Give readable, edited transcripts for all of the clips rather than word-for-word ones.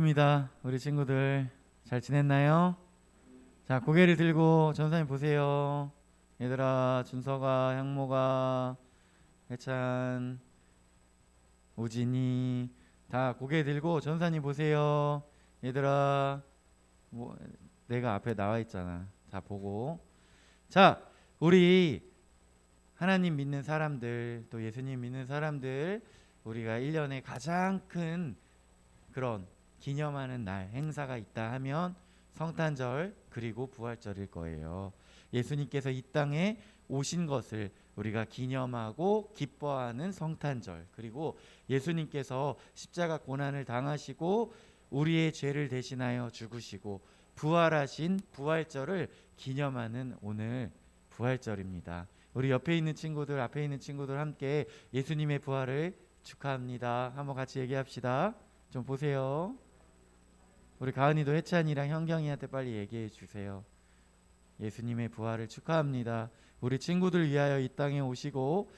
입니다. 우리 친구들 잘 지냈나요? 자, 고개를 들고 전사님 보세요. 얘들아, 준서가, 향모가, 해찬, 우진이 다 고개 들고 전사님 보세요. 얘들아, 뭐 내가 앞에 나와 있잖아. 자, 보고. 자, 우리 하나님 믿는 사람들, 또 예수님 믿는 사람들, 우리가 1년에 가장 큰 그런 기념하는 날, 행사가 있다 하면 성탄절 그리고 부활절일 거예요. 예수님께서 이 땅에 오신 것을 우리가 기념하고 기뻐하는 성탄절, 그리고 예수님께서 십자가 고난을 당하시고 우리의 죄를 대신하여 죽으시고 부활하신 부활절을 기념하는 오늘 부활절입니다. 우리 옆에 있는 친구들, 앞에 있는 친구들 함께 예수님의 부활을 축하합니다. 한번 같이 얘기합시다. 좀 보세요. 우리 가은이도 해찬이랑 현경이한테 빨리 얘기해 주세요. 예수님의 부활을 축하합니다. 우리 친구들 위하여 이 땅에 오시고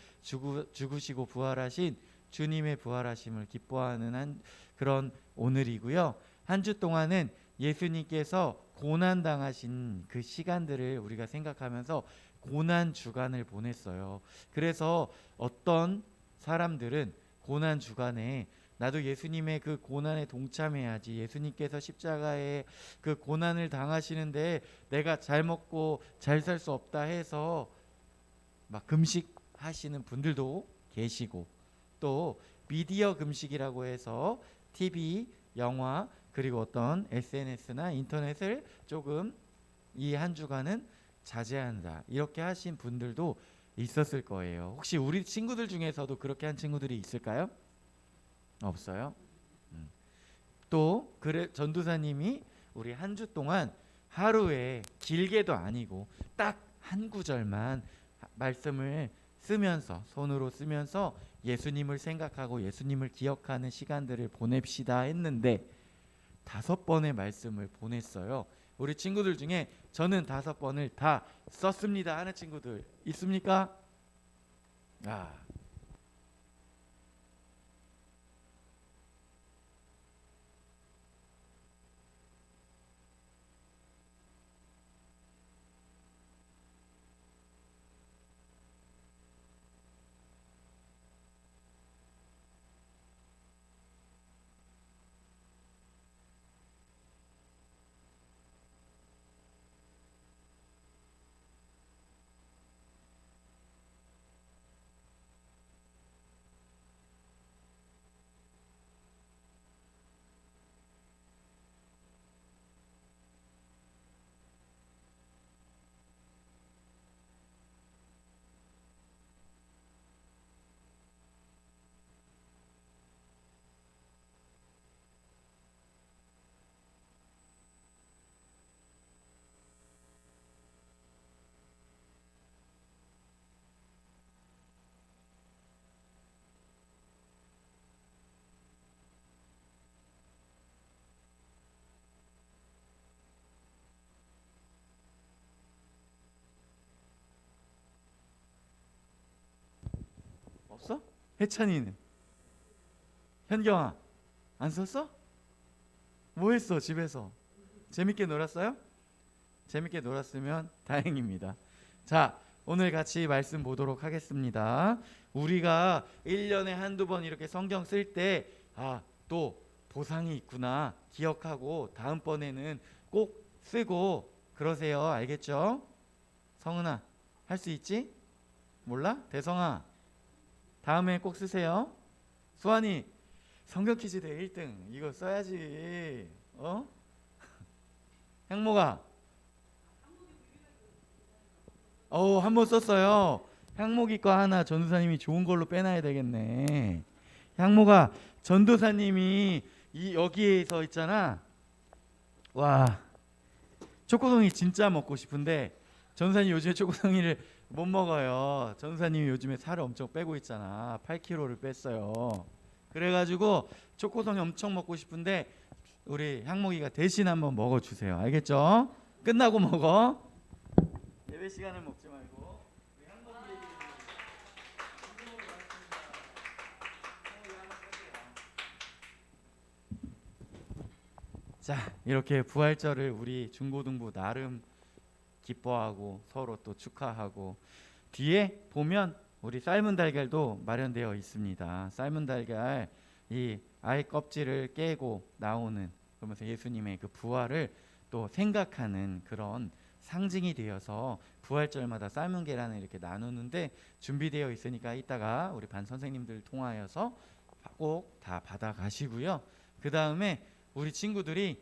죽으시고 부활하신 주님의 부활하심을 기뻐하는 그런 오늘이고요. 한 주 동안은 예수님께서 고난 당하신 그 시간들을 우리가 생각하면서 고난 주간을 보냈어요. 그래서 어떤 사람들은 고난 주간에 나도 예수님의 그 고난에 동참해야지, 예수님께서 십자가에 그 고난을 당하시는데 내가 잘 먹고 잘 살 수 없다 해서 막 금식하시는 분들도 계시고, 또 미디어 금식이라고 해서 TV, 영화, 그리고 어떤 SNS나 인터넷을 조금 이 한 주간은 자제한다, 이렇게 하신 분들도 있었을 거예요. 혹시 우리 친구들 중에서도 그렇게 한 친구들이 있을까요? 없어요? 또 그래, 전도사님이 우리 한 주 동안 하루에 길게도 아니고 딱 한 구절만 말씀을 쓰면서, 손으로 쓰면서 예수님을 생각하고 예수님을 기억하는 시간들을 보냅시다 했는데 5번의 말씀을 보냈어요. 우리 친구들 중에 저는 5번을 다 썼습니다 하는 친구들 있습니까? 없어? 해찬이는? 현경아, 안 썼어? 뭐 했어 집에서? 재밌게 놀았어요? 재밌게 놀았으면 다행입니다. 자, 오늘 같이 말씀 보도록 하겠습니다. 우리가 1년에 한두 번 이렇게 성경 쓸 때 또 보상이 있구나 기억하고 다음번에는 꼭 쓰고 그러세요. 알겠죠? 성은아, 할 수 있지? 몰라? 대성아, 다음에 꼭 쓰세요. 수환이, 성경 퀴즈 대 1등 이거 써야지. 향모가, 한 번 썼어요. 향모기 거 하나 전도사님이 좋은 걸로 빼놔야 되겠네. 향모가, 전도사님이 여기에서 있잖아. 와, 초코송이 진짜 먹고 싶은데 전도사님 요즘에 초코송이를 못 먹어요. 전도사님이 요즘에 살을 엄청 빼고 있잖아. 8kg를 뺐어요. 그래가지고 초코송이 엄청 먹고 싶은데 우리 향모기가 대신 한번 먹어주세요. 알겠죠? 끝나고 먹어. 예배 시간에 먹지 말고. 우리 향모기 자, 이렇게 부활절을 우리 중고등부 나름 기뻐하고 서로 또 축하하고, 뒤에 보면 우리 삶은 달걀도 마련되어 있습니다. 삶은 달걀, 이 알 껍질을 깨고 나오는, 그러면서 예수님의 그 부활을 또 생각하는 그런 상징이 되어서 부활절마다 삶은 계란을 이렇게 나누는데 준비되어 있으니까 이따가 우리 반 선생님들 통하여서 꼭 다 받아 가시고요. 그 다음에 우리 친구들이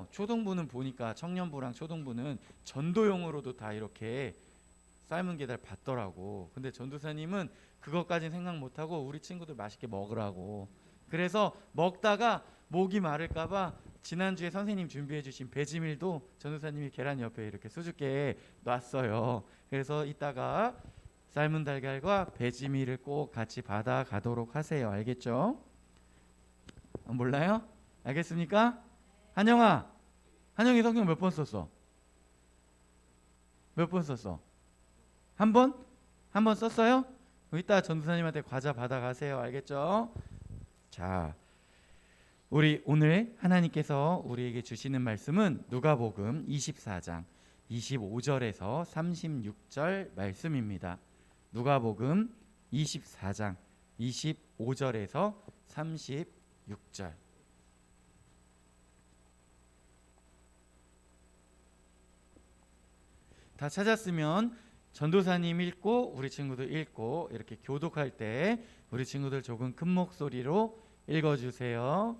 초등부는 보니까, 청년부랑 초등부는 전도용으로도 다 이렇게 삶은 계란 받더라고. 근데 전도사님은 그것까지는 생각 못하고 우리 친구들 맛있게 먹으라고, 그래서 먹다가 목이 마를까봐 지난주에 선생님 준비해 주신 배지밀도 전도사님이 계란 옆에 이렇게 수줍게 놨어요. 그래서 이따가 삶은 달걀과 배지밀을 꼭 같이 받아 가도록 하세요. 알겠죠? 몰라요? 알겠습니까? 한영아, 한영이 성경 몇 번 썼어? 몇 번 썼어? 한 번? 한 번 썼어요? 이따 전도사님한테 과자 받아가세요. 알겠죠? 자, 우리 오늘 하나님께서 우리에게 주시는 말씀은 누가복음 24장 25절에서 36절 말씀입니다. 누가복음 24장 25절에서 36절. 다 찾았으면 전도사님 읽고 우리 친구들 읽고 이렇게 교독할 때 우리 친구들 조금 큰 목소리로 읽어주세요.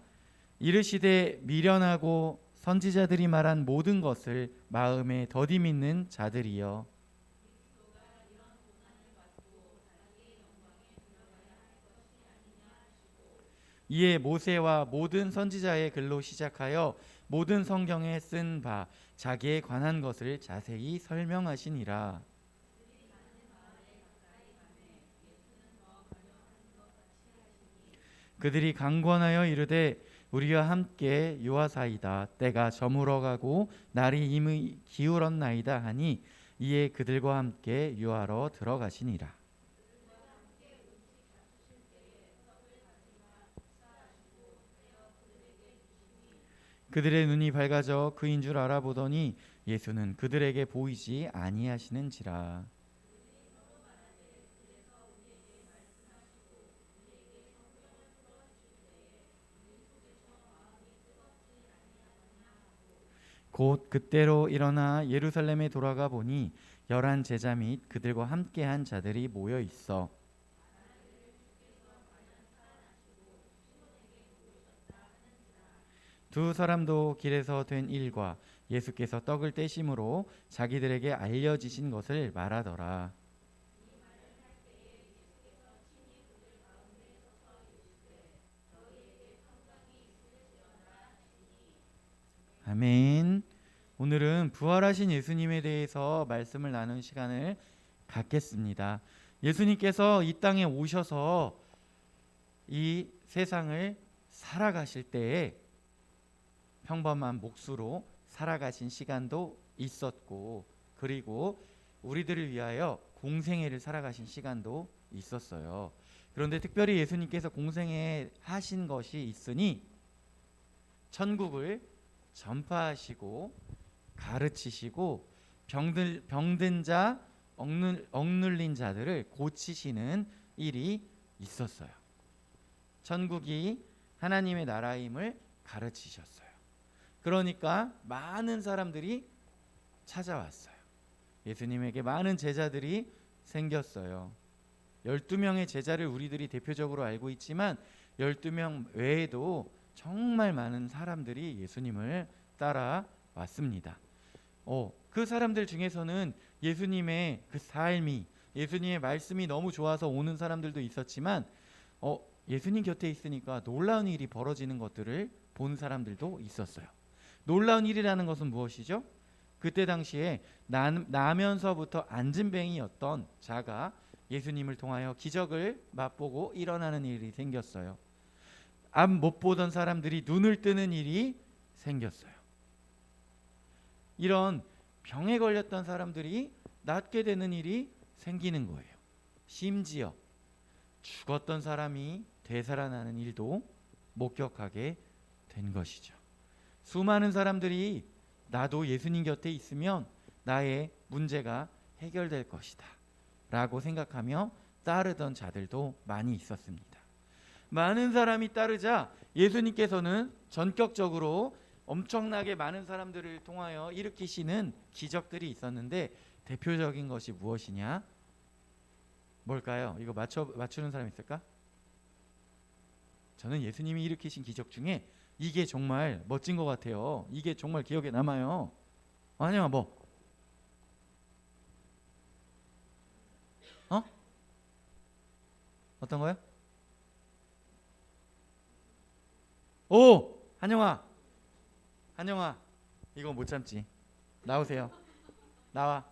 이르시되 미련하고 선지자들이 말한 모든 것을 마음에 더디 믿는 자들이여, 이에 모세와 모든 선지자의 글로 시작하여 모든 성경에 쓴 바 자기에 관한 것을 자세히 설명하시니라. 그들이 강권하여 이르되 우리와 함께 유하사이다. 때가 저물어가고 날이 이미 기울었나이다 하니 이에 그들과 함께 유하러 들어가시니라. 그들의 눈이 밝아져 그인 줄 알아보더니 예수는 그들에게 보이지 아니하시는지라. 곧 그때로 일어나 예루살렘에 돌아가 보니 11 제자 및 그들과 함께한 자들이 모여 있어 두 사람도 길에서 된 일과 예수께서 떡을 떼심으로 자기들에게 알려지신 것을 말하더라. 아멘. 오늘은 부활하신 예수님에 대해서 말씀을 나눈 시간을 갖겠습니다. 예수님께서 이 땅에 오셔서 이 세상을 살아가실 때에 평범한 몫으로 살아가신 시간도 있었고, 그리고 우리들을 위하여 공생애를 살아가신 시간도 있었어요. 그런데 특별히 예수님께서 공생애 하신 것이 있으니 천국을 전파하시고 가르치시고 병든 자, 억눌린 자들을 고치시는 일이 있었어요. 천국이 하나님의 나라임을 가르치셨어요. 그러니까 많은 사람들이 찾아왔어요. 예수님에게 많은 제자들이 생겼어요. 12명의 제자를 우리들이 대표적으로 알고 있지만 12명 외에도 정말 많은 사람들이 예수님을 따라왔습니다. 그 사람들 중에서는 예수님의 그 삶이, 예수님의 말씀이 너무 좋아서 오는 사람들도 있었지만 예수님 곁에 있으니까 놀라운 일이 벌어지는 것들을 본 사람들도 있었어요. 놀라운 일이라는 것은 무엇이죠? 그때 당시에 나면서부터 안진뱅이였던 자가 예수님을 통하여 기적을 맛보고 일어나는 일이 생겼어요. 앞 못 보던 사람들이 눈을 뜨는 일이 생겼어요. 이런 병에 걸렸던 사람들이 낫게 되는 일이 생기는 거예요. 심지어 죽었던 사람이 되살아나는 일도 목격하게 된 것이죠. 수많은 사람들이 나도 예수님 곁에 있으면 나의 문제가 해결될 것이다 라고 생각하며 따르던 자들도 많이 있었습니다. 많은 사람이 따르자 예수님께서는 전격적으로 엄청나게 많은 사람들을 통하여 일으키시는 기적들이 있었는데, 대표적인 것이 무엇이냐? 뭘까요? 이거 맞추는 사람 있을까? 저는 예수님이 일으키신 기적 중에 이게 정말 멋진 것 같아요. 이게 정말 기억에 남아요. 아니야, 뭐? 어떤 거요? 오! 한영아, 이거 못 참지. 나오세요. 나와.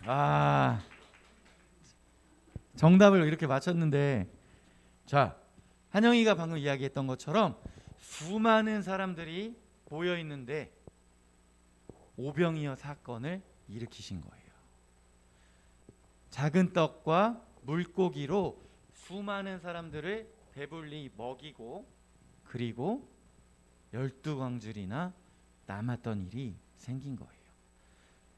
아, 정답을 이렇게 맞췄는데, 자, 한영이가 방금 이야기했던 것처럼 수많은 사람들이 모여 있는데 오병이어 사건을 일으키신 거예요. 작은 떡과 물고기로 수많은 사람들을 배불리 먹이고, 그리고 12광줄이나 남았던 일이 생긴 거예요.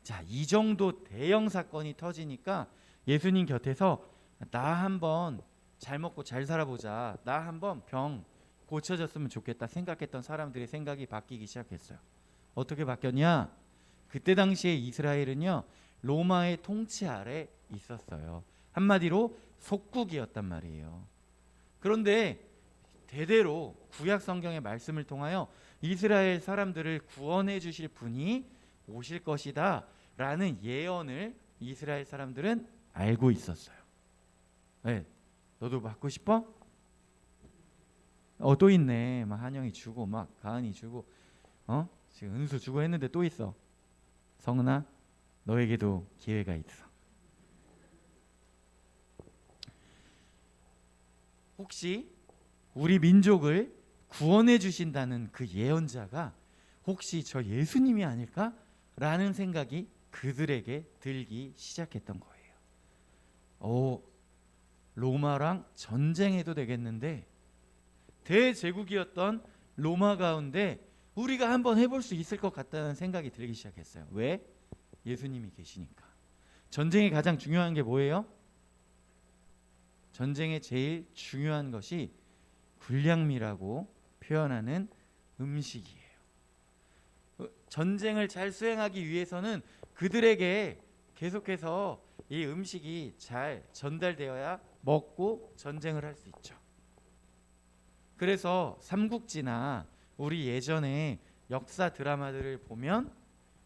자, 이 정도 대형 사건이 터지니까 예수님 곁에서 나 한번 잘 먹고 잘 살아보자, 나 한번 병 고쳐졌으면 좋겠다 생각했던 사람들의 생각이 바뀌기 시작했어요. 어떻게 바뀌었냐? 그때 당시에 이스라엘은요, 로마의 통치 아래 있었어요. 한마디로 속국이었단 말이에요. 그런데 대대로 구약 성경의 말씀을 통하여 이스라엘 사람들을 구원해 주실 분이 오실 것이다 라는 예언을 이스라엘 사람들은 알고 있었어요. 네, 너도 받고 싶어? 또 있네. 막 한영이 주고 막 가은이 주고 지금 은수 주고 했는데 또 있어. 성은아, 너에게도 기회가 있어. 혹시 우리 민족을 구원해 주신다는 그 예언자가 혹시 저 예수님이 아닐까? 라는 생각이 그들에게 들기 시작했던 거예요. 로마랑 전쟁해도 되겠는데, 대제국이었던 로마 가운데 우리가 한번 해볼 수 있을 것 같다는 생각이 들기 시작했어요. 왜? 예수님이 계시니까. 전쟁이 가장 중요한 게 뭐예요? 전쟁의 제일 중요한 것이 군량미라고 표현하는 음식이에요. 전쟁을 잘 수행하기 위해서는 그들에게 계속해서 이 음식이 잘 전달되어야 먹고 전쟁을 할 수 있죠. 그래서 삼국지나 우리 예전에 역사 드라마들을 보면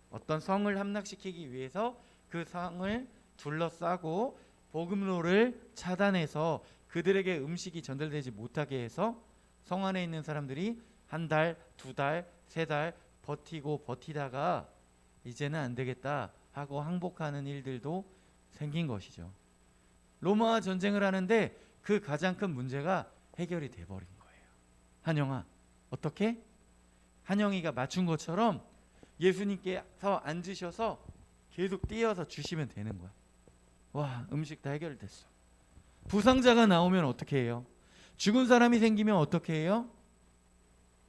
어떤 성을 함락시키기 위해서 그 성을 둘러싸고 보급로를 차단해서 그들에게 음식이 전달되지 못하게 해서 성 안에 있는 사람들이 한 달, 두 달, 세 달 버티다가 이제는 안 되겠다 하고 항복하는 일들도 생긴 것이죠. 로마와 전쟁을 하는데 그 가장 큰 문제가 해결이 돼버린 거예요. 한영아, 어떻게? 한영이가 맞춘 것처럼 예수님께서 앉으셔서 계속 띄어서 주시면 되는 거야. 와, 음식 다 해결됐어. 부상자가 나오면 어떻게 해요? 죽은 사람이 생기면 어떻게 해요?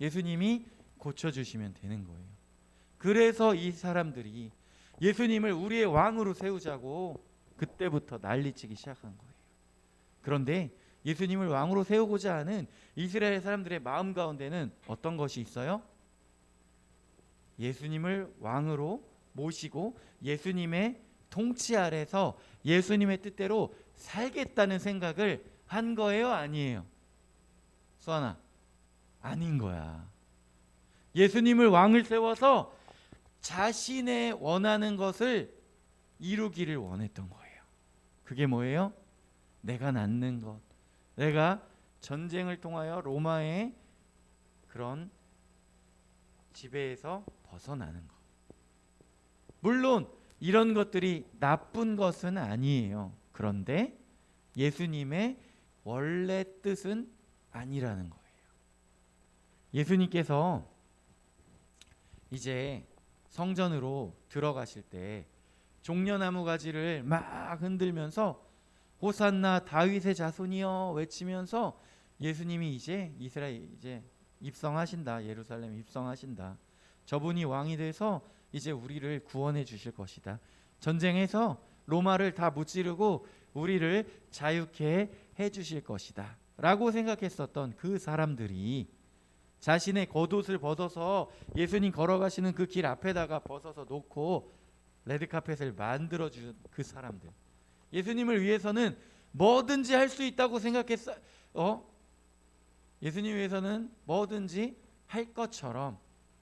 예수님이 고쳐주시면 되는 거예요. 그래서 이 사람들이 예수님을 우리의 왕으로 세우자고 그때부터 난리치기 시작한 거예요. 그런데 예수님을 왕으로 세우고자 하는 이스라엘 사람들의 마음 가운데는 어떤 것이 있어요? 예수님을 왕으로 모시고 예수님의 통치 아래서 예수님의 뜻대로 살겠다는 생각을 한 거예요? 아니에요? 수아나, 아닌 거야. 예수님을 왕을 세워서 자신의 원하는 것을 이루기를 원했던 거예요. 그게 뭐예요? 내가 낳는 것, 내가 전쟁을 통하여 로마의 그런 지배에서 벗어나는 것. 물론 이런 것들이 나쁜 것은 아니에요. 그런데 예수님의 원래 뜻은 아니라는 거예요. 예수님께서 이제 성전으로 들어가실 때 종려나무 가지를 막 흔들면서 호산나 다윗의 자손이여 외치면서 예수님이 이제 이스라엘 이제 입성하신다. 예루살렘 입성하신다. 저분이 왕이 돼서 이제 우리를 구원해 주실 것이다. 전쟁에서 로마를 다 무찌르고 우리를 자유케 해 주실 것이다 라고 생각했었던 그 사람들이 자신의 겉옷을 벗어서 예수님 걸어가시는 그 길 앞에다가 벗어서 놓고 레드카펫을 만들어준 그 사람들, 예수님을 위해서는 뭐든지 할 수 있다고 생각했어. 예수님 위해서는 뭐든지 할 것처럼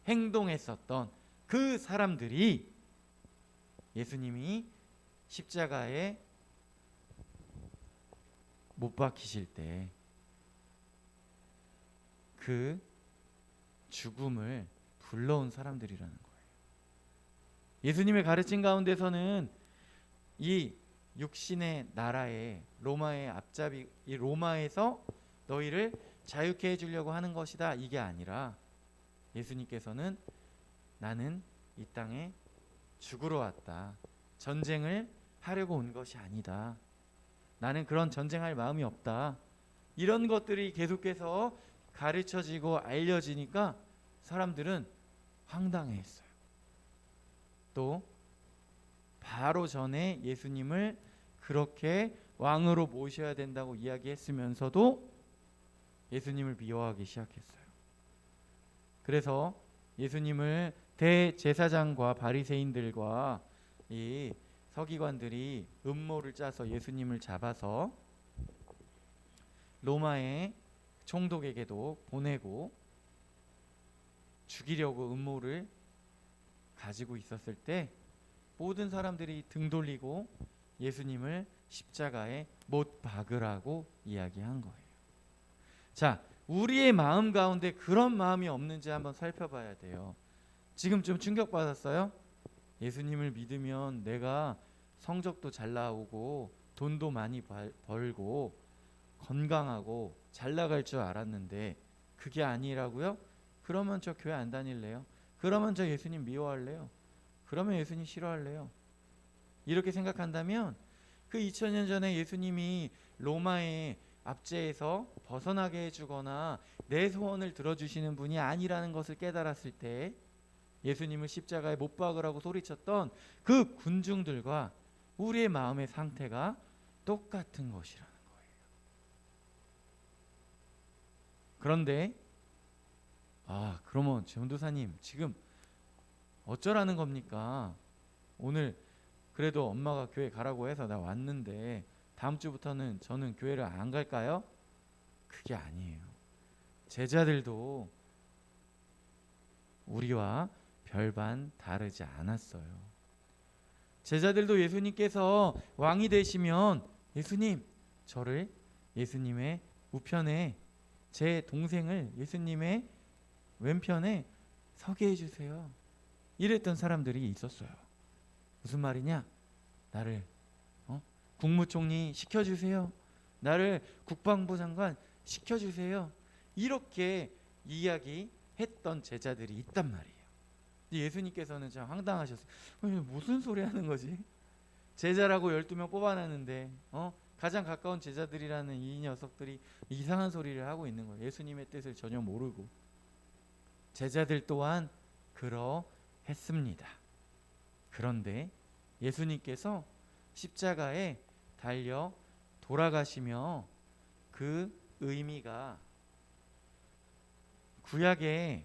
행동했었던 그 사람들이 예수님이 십자가에 못 박히실 때 그 죽음을 불러온 사람들이라는 거예요. 예수님의 가르침 가운데서는 이 육신의 나라에 로마의 앞잡이, 이 로마에서 너희를 자유케 해주려고 하는 것이다, 이게 아니라 예수님께서는 나는 이 땅에 죽으러 왔다, 전쟁을 하려고 온 것이 아니다, 나는 그런 전쟁할 마음이 없다, 이런 것들이 계속해서 가르쳐지고 알려지니까 사람들은 황당해했어요. 또 바로 전에 예수님을 그렇게 왕으로 모셔야 된다고 이야기했으면서도 예수님을 미워하기 시작했어요. 그래서 예수님을 대제사장과 바리새인들과 이 서기관들이 음모를 짜서 예수님을 잡아서 로마의 총독에게도 보내고 죽이려고 음모를 가지고 있었을 때 모든 사람들이 등 돌리고 예수님을 십자가에 못 박으라고 이야기한 거예요. 자, 우리의 마음 가운데 그런 마음이 없는지 한번 살펴봐야 돼요. 지금 좀 충격받았어요? 예수님을 믿으면 내가 성적도 잘 나오고 돈도 많이 벌고 건강하고 잘 나갈 줄 알았는데 그게 아니라고요? 그러면 저 교회 안 다닐래요? 그러면 저 예수님 미워할래요? 그러면 예수님 싫어할래요? 이렇게 생각한다면 그 2000년 전에 예수님이 로마의 압제에서 벗어나게 해주거나 내 소원을 들어주시는 분이 아니라는 것을 깨달았을 때 예수님을 십자가에 못 박으라고 소리쳤던 그 군중들과 우리의 마음의 상태가 똑같은 것이라는 거예요. 그런데 그러면 전도사님 지금 어쩌라는 겁니까? 오늘 그래도 엄마가 교회 가라고 해서 나 왔는데 다음 주부터는 저는 교회를 안 갈까요? 그게 아니에요. 제자들도 우리와 별반 다르지 않았어요. 제자들도 예수님께서 왕이 되시면 예수님, 저를 예수님의 우편에, 제 동생을 예수님의 왼편에 서게 해주세요, 이랬던 사람들이 있었어요. 무슨 말이냐? 나를 국무총리 시켜주세요, 나를 국방부 장관 시켜주세요, 이렇게 이야기했던 제자들이 있단 말이에요. 예수님께서는 참 황당하셨어요. 무슨 소리 하는 거지? 제자라고 12명 뽑아놨는데 가장 가까운 제자들이라는 이 녀석들이 이상한 소리를 하고 있는 거예요. 예수님의 뜻을 전혀 모르고. 제자들 또한 그러했습니다. 그런데 예수님께서 십자가에 달려 돌아가시며 그 의미가 구약의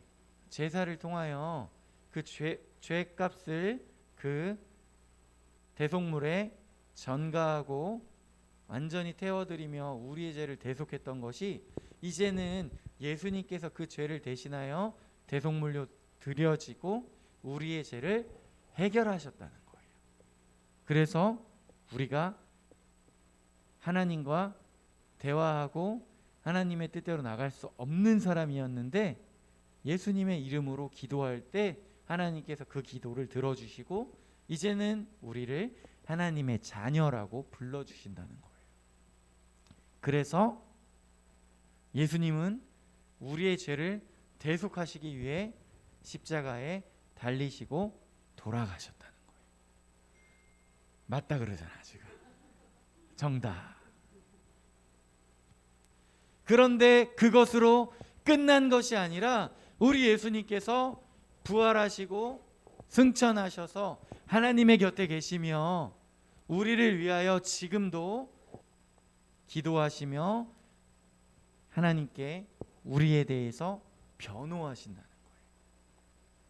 제사를 통하여 그 죄값을 그 대속물에 전가하고 완전히 태워드리며 우리의 죄를 대속했던 것이 이제는 예수님께서 그 죄를 대신하여 대속물로 드려지고 우리의 죄를 해결하셨다는 거예요. 그래서 우리가 하나님과 대화하고 하나님의 뜻대로 나갈 수 없는 사람이었는데 예수님의 이름으로 기도할 때 하나님께서 그 기도를 들어주시고 이제는 우리를 하나님의 자녀라고 불러주신다는 거예요. 그래서 예수님은 우리의 죄를 대속하시기 위해 십자가에 달리시고 돌아가셨다는 거예요. 맞다 그러잖아 지금. 정답. 그런데 그것으로 끝난 것이 아니라 우리 예수님께서 부활하시고 승천하셔서 하나님의 곁에 계시며 우리를 위하여 지금도 기도하시며 하나님께 우리에 대해서 변호하신다는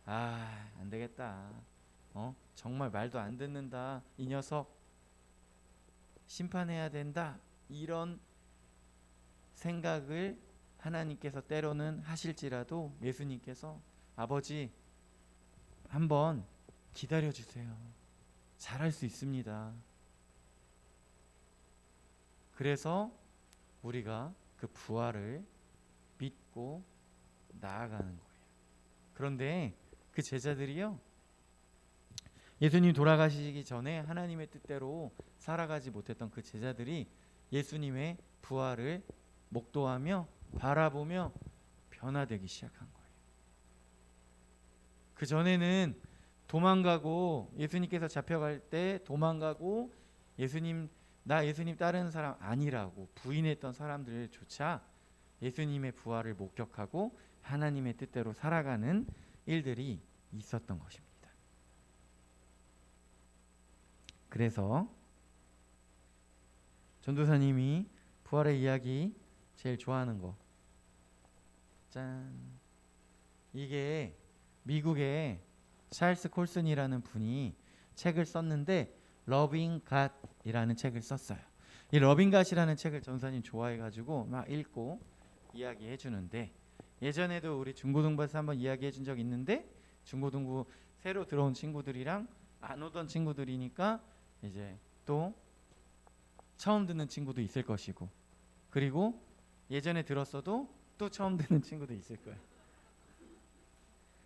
거예요. 안 되겠다. 정말 말도 안 듣는다. 이 녀석 심판해야 된다. 이런 생각을 하나님께서 때로는 하실지라도 예수님께서 아버지 한번 기다려 주세요. 잘할 수 있습니다. 그래서 우리가 그 부활을 믿고 나아가는 거예요. 그런데 그 제자들이요, 예수님 돌아가시기 전에 하나님의 뜻대로 살아가지 못했던 그 제자들이 예수님의 부활을 목도하며 바라보며 변화되기 시작한 거예요. 그 전에는 도망가고, 예수님께서 잡혀갈 때 도망가고, 나 예수님 따르는 사람 아니라고 부인했던 사람들조차 예수님의 부활을 목격하고 하나님의 뜻대로 살아가는 일들이 있었던 것입니다. 그래서 전도사님이 부활의 이야기 제일 좋아하는 거, 짠, 이게 미국의 찰스 콜슨이라는 분이 책을 썼는데 러빙 갓이라는 책을 썼어요. 이 러빙 갓이라는 책을 전도사님 좋아해가지고 막 읽고 이야기해 주는데, 예전에도 우리 중고등부에서 한번 이야기해 준 적 있는데, 중고등부 새로 들어온 친구들이랑 안 오던 친구들이니까 이제 또 처음 듣는 친구도 있을 것이고, 그리고 예전에 들었어도 또 처음 듣는 친구도 있을 거예요.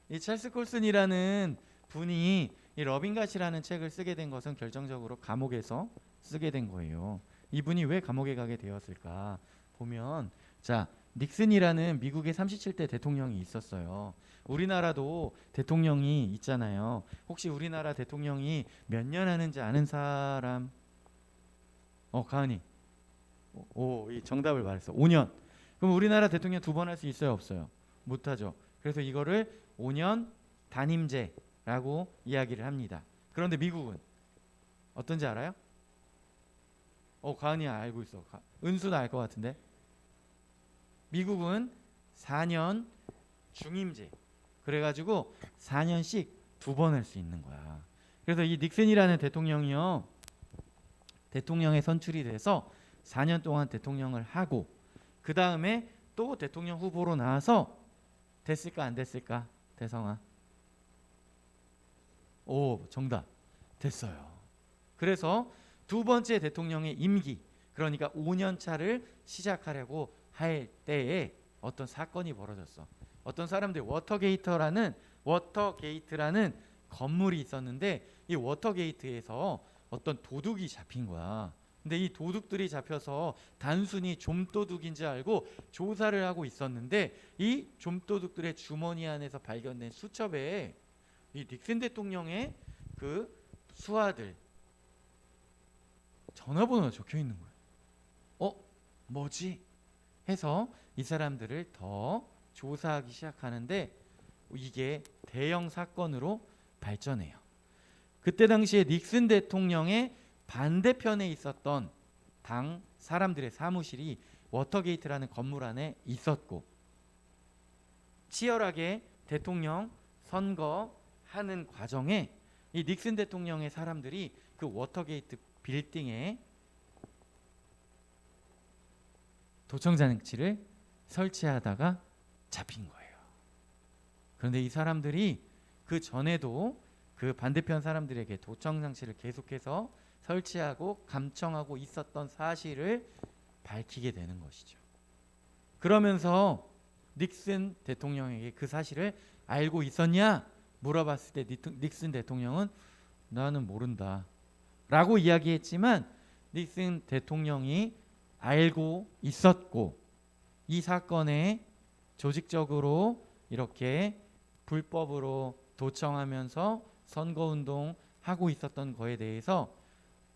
이 찰스 콜슨이라는 분이 이 러빙갓이라는 책을 쓰게 된 것은 결정적으로 감옥에서 쓰게 된 거예요. 이분이 왜 감옥에 가게 되었을까 보면, 자, 닉슨이라는 미국의 37대 대통령이 있었어요. 우리나라도 대통령이 있잖아요. 혹시 우리나라 대통령이 몇 년 하는지 아는 사람? 가은이. 이 정답을 말했어. 5년. 그럼 우리나라 대통령 2번 할 수 있어요, 없어요? 못하죠. 그래서 이거를 5년 단임제라고 이야기를 합니다. 그런데 미국은 어떤지 알아요? 가은이 알고 있어. 은수도 알 것 같은데. 미국은 4년 중임제. 그래가지고 4년씩 2번 할 수 있는 거야. 그래서 이 닉슨이라는 대통령이요, 대통령에 선출이 돼서 4년 동안 대통령을 하고, 그 다음에 또 대통령 후보로 나와서 됐을까 안 됐을까? 대성아. 정답. 됐어요. 그래서 두 번째 대통령의 임기, 그러니까 5년 차를 시작하려고 할 때에 어떤 사건이 벌어졌어. 어떤 사람들이 워터게이트라는 건물이 있었는데, 이 워터게이트에서 어떤 도둑이 잡힌 거야. 근데 이 도둑들이 잡혀서 단순히 좀도둑인 줄 알고 조사를 하고 있었는데, 이 좀도둑들의 주머니 안에서 발견된 수첩에 이 닉슨 대통령의 그 수하들 전화번호가 적혀 있는 거예요. 뭐지? 해서 이 사람들을 더 조사하기 시작하는데, 이게 대형 사건으로 발전해요. 그때 당시에 닉슨 대통령의 반대편에 있었던 당 사람들의 사무실이 워터게이트라는 건물 안에 있었고, 치열하게 대통령 선거하는 과정에 이 닉슨 대통령의 사람들이 그 워터게이트 빌딩에 도청장치를 설치하다가 잡힌 거예요. 그런데 이 사람들이 그 전에도 그 반대편 사람들에게 도청장치를 계속해서 설치하고 감청하고 있었던 사실을 밝히게 되는 것이죠. 그러면서 닉슨 대통령에게 그 사실을 알고 있었냐 물어봤을 때 닉슨 대통령은 나는 모른다 라고 이야기했지만, 닉슨 대통령이 알고 있었고, 이 사건에 조직적으로 이렇게 불법으로 도청하면서 선거운동 하고 있었던 거에 대해서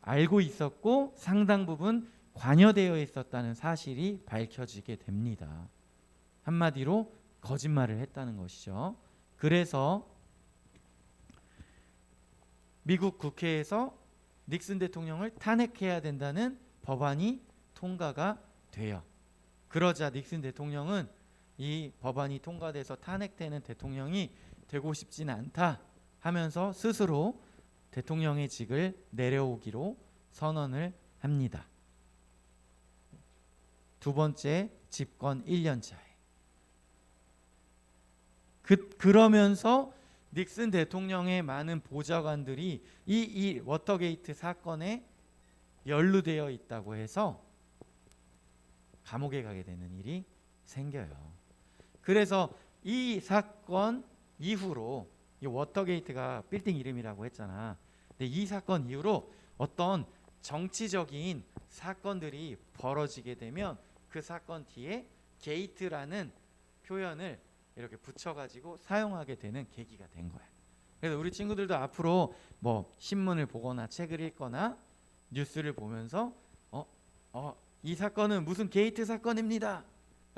알고 있었고, 상당 부분 관여되어 있었다는 사실이 밝혀지게 됩니다. 한마디로 거짓말을 했다는 것이죠. 그래서 미국 국회에서 닉슨 대통령을 탄핵해야 된다는 법안이 통과가 돼요. 그러자 닉슨 대통령은 이 법안이 통과돼서 탄핵되는 대통령이 되고 싶진 않다 하면서 스스로 대통령의 직을 내려오기로 선언을 합니다. 두 번째 집권 1년차에. 그러면서 닉슨 대통령의 많은 보좌관들이 이 워터게이트 사건에 연루되어 있다고 해서 감옥에 가게 되는 일이 생겨요. 그래서 이 사건 이후로, 이 워터게이트가 빌딩 이름이라고 했잖아. 근데 이 사건 이후로 어떤 정치적인 사건들이 벌어지게 되면 그 사건 뒤에 게이트라는 표현을 이렇게 붙여가지고 사용하게 되는 계기가 된 거야. 그래서 우리 친구들도 앞으로 뭐 신문을 보거나 책을 읽거나 뉴스를 보면서 이 사건은 무슨 게이트 사건입니다.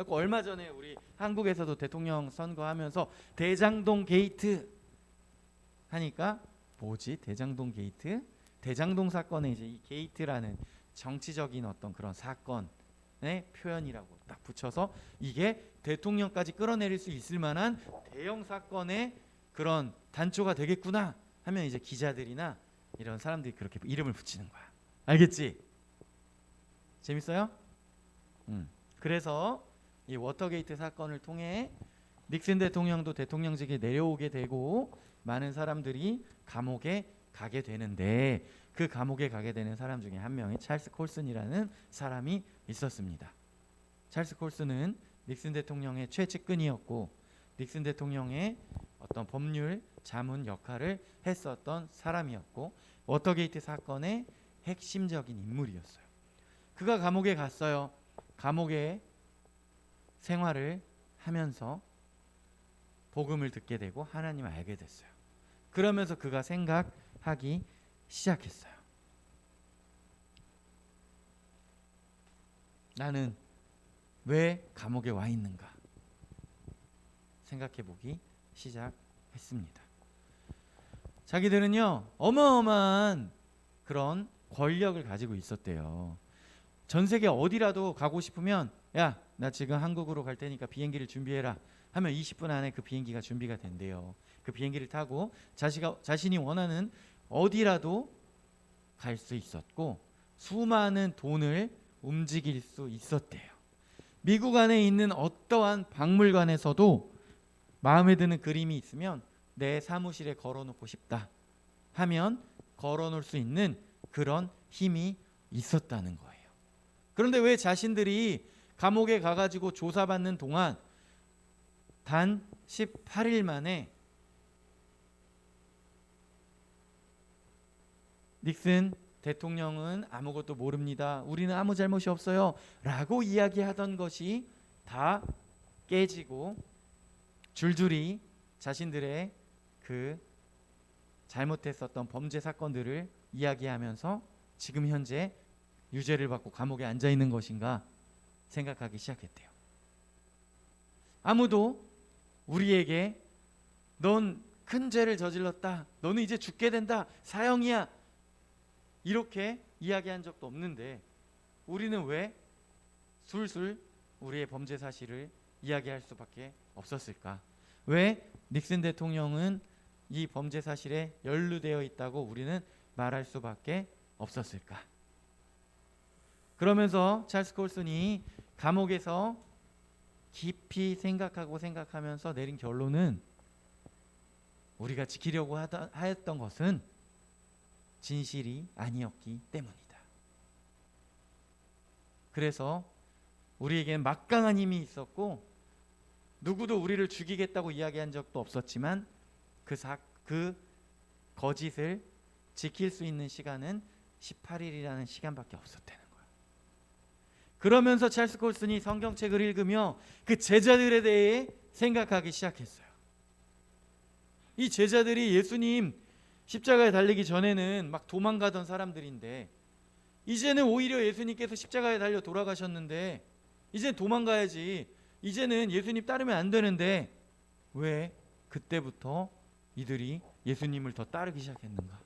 얼마 전에 우리 한국에서도 대통령 선거하면서 대장동 게이트 하니까 뭐지? 대장동 게이트? 대장동 사건에 이제 이 게이트라는 정치적인 어떤 그런 사건의 표현이라고 딱 붙여서 이게 대통령까지 끌어내릴 수 있을 만한 대형 사건의 그런 단초가 되겠구나 하면 이제 기자들이나 이런 사람들이 그렇게 이름을 붙이는 거야. 알겠지? 재밌어요? 그래서 이 워터게이트 사건을 통해 닉슨 대통령도 대통령직에 내려오게 되고 많은 사람들이 감옥에 가게 되는데, 그 감옥에 가게 되는 사람 중에 한 명이 찰스 콜슨이라는 사람이 있었습니다. 찰스 콜슨은 닉슨 대통령의 최측근이었고 닉슨 대통령의 어떤 법률 자문 역할을 했었던 사람이었고 워터게이트 사건의 핵심적인 인물이었어요. 그가 감옥에 갔어요. 감옥에 생활을 하면서 복음을 듣게 되고 하나님을 알게 됐어요. 그러면서 그가 생각하기 시작했어요. 나는 왜 감옥에 와 있는가 생각해 보기 시작했습니다. 자기들은요 어마어마한 그런 권력을 가지고 있었대요. 전 세계 어디라도 가고 싶으면 야, 나 지금 한국으로 갈 테니까 비행기를 준비해라 하면 20분 안에 그 비행기가 준비가 된대요. 그 비행기를 타고 자신이 원하는 어디라도 갈 수 있었고 수많은 돈을 움직일 수 있었대요. 미국 안에 있는 어떠한 박물관에서도 마음에 드는 그림이 있으면 내 사무실에 걸어놓고 싶다 하면 걸어놓을 수 있는 그런 힘이 있었다는 거예요. 그런데 왜 자신들이 감옥에 가가지고 조사받는 동안 단 18일 만에 닉슨 대통령은 아무것도 모릅니다. 우리는 아무 잘못이 없어요. 라고 이야기하던 것이 다 깨지고 줄줄이 자신들의 그 잘못했었던 범죄 사건들을 이야기하면서 지금 현재 유죄를 받고 감옥에 앉아 있는 것인가 생각하기 시작했대요. 아무도 우리에게 넌 큰 죄를 저질렀다, 너는 이제 죽게 된다, 사형이야 이렇게 이야기한 적도 없는데 우리는 왜 술술 우리의 범죄 사실을 이야기할 수밖에 없었을까? 왜 닉슨 대통령은 이 범죄 사실에 연루되어 있다고 우리는 말할 수밖에 없었을까? 그러면서 찰스 콜슨이 감옥에서 깊이 생각하면서 내린 결론은 우리가 지키려고 하였던 것은 진실이 아니었기 때문이다. 그래서 우리에겐 막강한 힘이 있었고 누구도 우리를 죽이겠다고 이야기한 적도 없었지만 그 거짓을 지킬 수 있는 시간은 18일이라는 시간밖에 없었다는 거야. 그러면서 찰스 콜슨이 성경책을 읽으며 그 제자들에 대해 생각하기 시작했어요. 이 제자들이 예수님 십자가에 달리기 전에는 막 도망가던 사람들인데 이제는 오히려 예수님께서 십자가에 달려 돌아가셨는데 이제 도망가야지. 이제는 예수님 따르면 안 되는데 왜 그때부터 이들이 예수님을 더 따르기 시작했는가?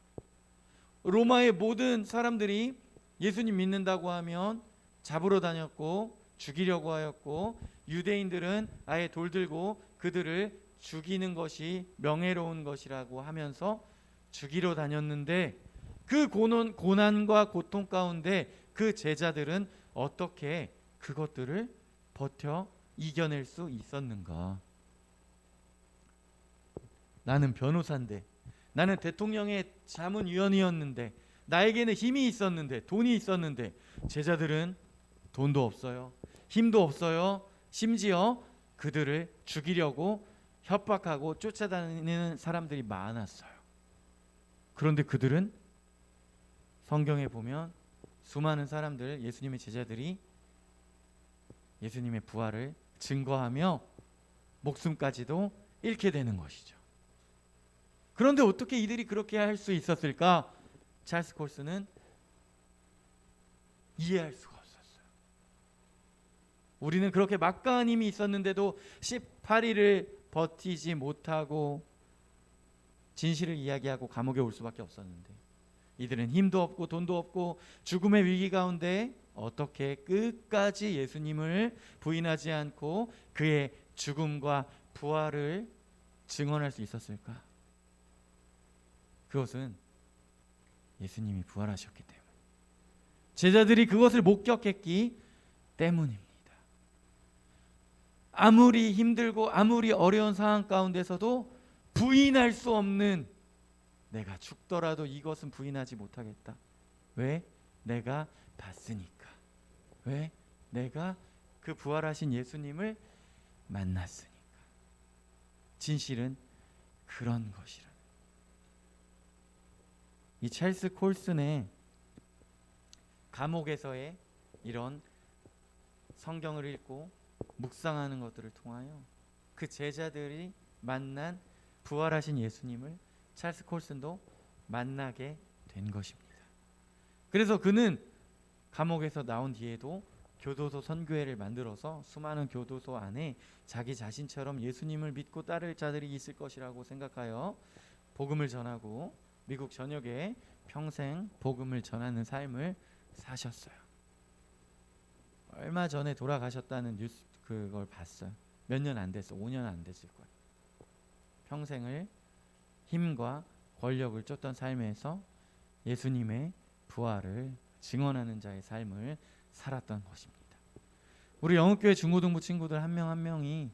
로마의 모든 사람들이 예수님 믿는다고 하면 잡으러 다녔고 죽이려고 하였고, 유대인들은 아예 돌 들고 그들을 죽이는 것이 명예로운 것이라고 하면서 죽이러 다녔는데, 그 고난과 고통 가운데 그 제자들은 어떻게 그것들을 버텨 이겨낼 수 있었는가? 나는 변호사인데, 나는 대통령의 자문위원이었는데, 나에게는 힘이 있었는데, 돈이 있었는데, 제자들은 돈도 없어요, 힘도 없어요. 심지어 그들을 죽이려고 협박하고 쫓아다니는 사람들이 많았어요. 그런데 그들은 성경에 보면 수많은 사람들, 예수님의 제자들이 예수님의 부활을 증거하며 목숨까지도 잃게 되는 것이죠. 그런데 어떻게 이들이 그렇게 할 수 있었을까? 찰스 콜스는 이해할 수가 없었어요. 우리는 그렇게 막강한 힘이 있었는데도 18일을 버티지 못하고 진실을 이야기하고 감옥에 올 수밖에 없었는데, 이들은 힘도 없고 돈도 없고 죽음의 위기 가운데 어떻게 끝까지 예수님을 부인하지 않고 그의 죽음과 부활을 증언할 수 있었을까? 그것은 예수님이 부활하셨기 때문에, 제자들이 그것을 목격했기 때문입니다. 아무리 힘들고 아무리 어려운 상황 가운데서도 부인할 수 없는, 내가 죽더라도 이것은 부인하지 못하겠다. 왜? 내가 봤으니까. 왜? 내가 그 부활하신 예수님을 만났으니까. 진실은 그런 것이라. 이 찰스 콜슨의 감옥에서의 이런 성경을 읽고 묵상하는 것들을 통하여 그 제자들이 만난 부활하신 예수님을 찰스 콜슨도 만나게 된 것입니다. 그래서 그는 감옥에서 나온 뒤에도 교도소 선교회를 만들어서 수많은 교도소 안에 자기 자신처럼 예수님을 믿고 따를 자들이 있을 것이라고 생각하여 복음을 전하고 미국 전역에 평생 복음을 전하는 삶을 사셨어요. 얼마 전에 돌아가셨다는 뉴스 그걸 봤어요. 몇 년 안 됐어. 5년 안 됐을 거예요. 평생을 힘과 권력을 쫓던 삶에서 예수님의 부활을 증언하는 자의 삶을 살았던 것입니다. 우리 영업교회 중고등부 친구들 한 명 한 명이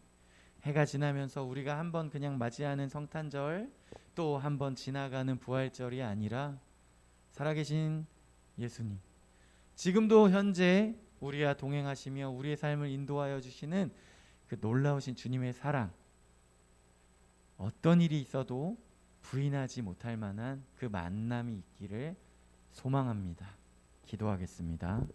해가 지나면서 우리가 한번 그냥 맞이하는 성탄절, 또 한번 지나가는 부활절이 아니라 살아계신 예수님, 지금도 현재 우리와 동행하시며 우리의 삶을 인도하여 주시는 그 놀라우신 주님의 사랑, 어떤 일이 있어도 부인하지 못할 만한 그 만남이 있기를 소망합니다. 기도하겠습니다.